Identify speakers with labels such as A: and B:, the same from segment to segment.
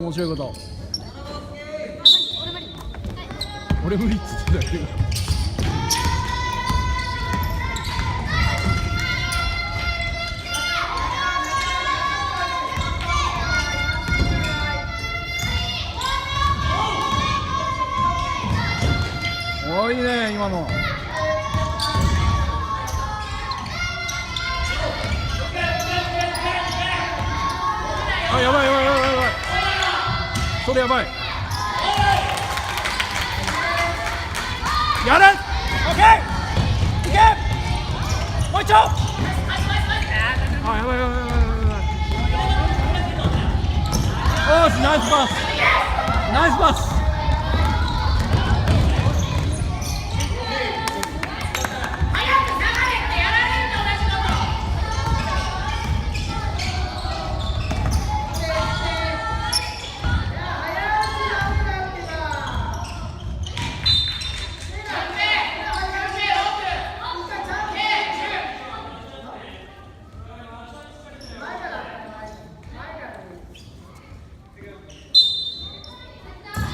A: 面白いこと。俺無理っつってたけど。おいいね今の。あ、やばいやばいやばいやばい。それやばい。やれ。オッケー。いけ。もう一丁。あ、やばいやばいやばいやばい。おーし、ナイスパス。ナイスパス。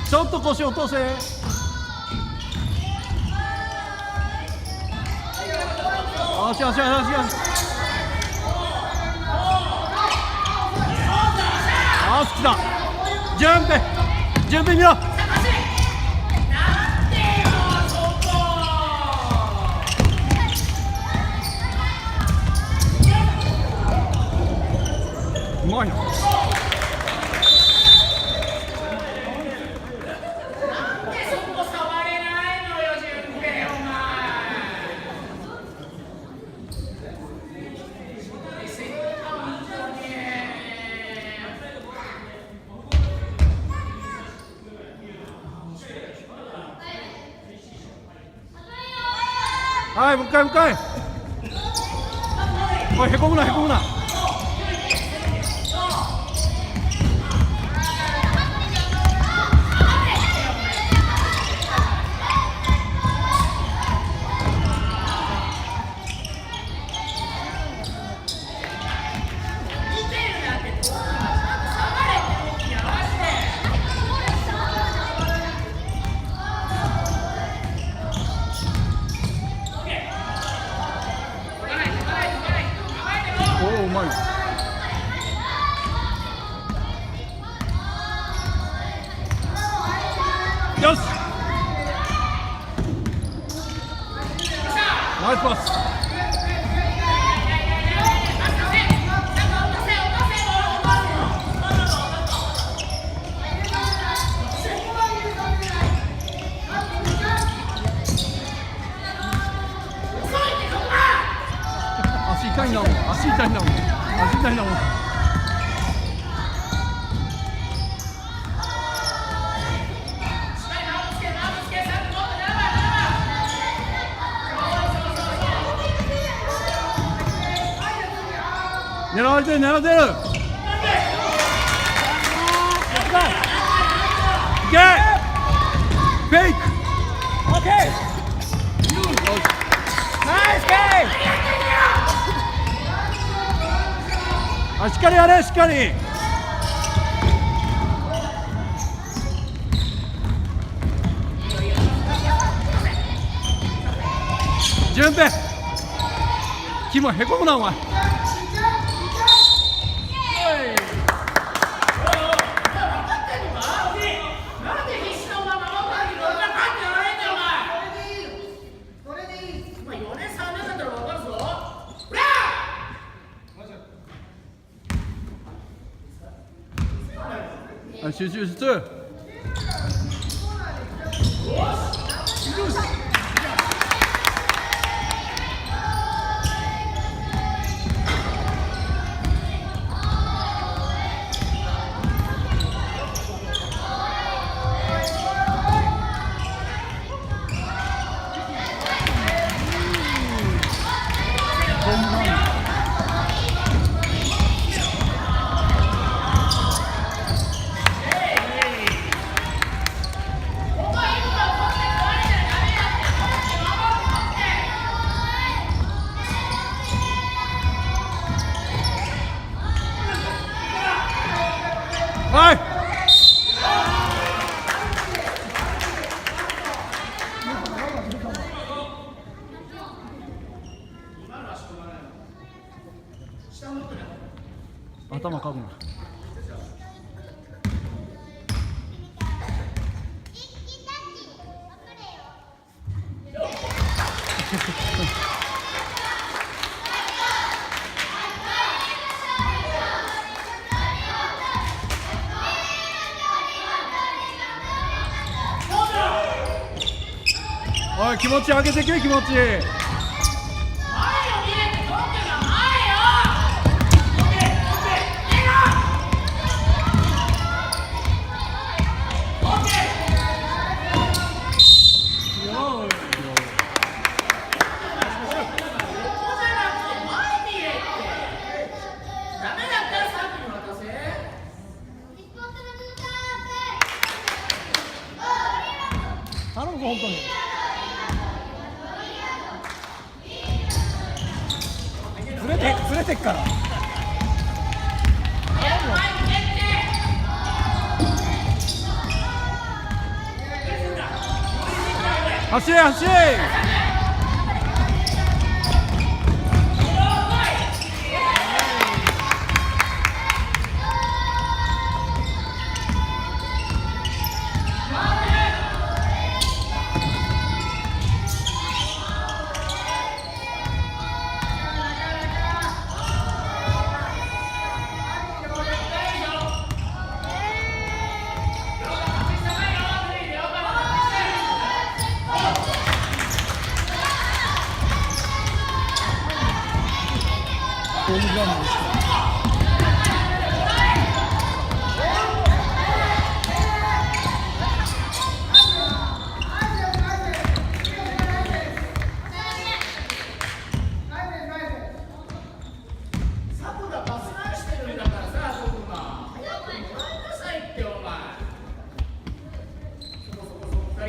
A: ちょっと腰落とせ。足足足足足。あ、好きだ。準備準備見ろ。うまいな。はい、もう一回もう一回。おい、へこむなへこむな。おお、うまい。よし。ナイスパス。足痛いんだもん。足痛いんだもん。足痛いんだもん。狙われてる狙われてる。いけ。フェイク。オッケー。ナイスゲーム。あ、しっかりやれしっかり。順平。キモへこむなお前。集中集中。頭かくな。おい、気持ち上げてけ、気持ち。頼むぞ、本当に。ずれてっから。走れ走れ。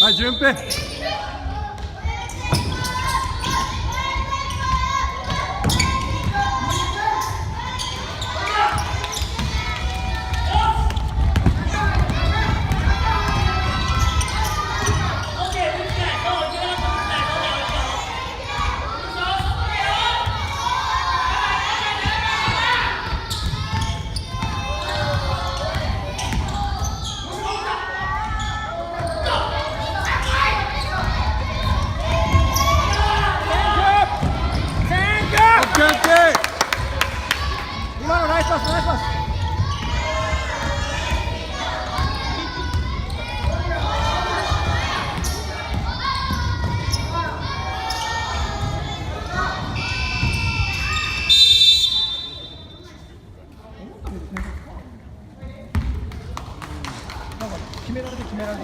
A: はい、順平。今のナイスパス、ナイスパス。決められて決められて。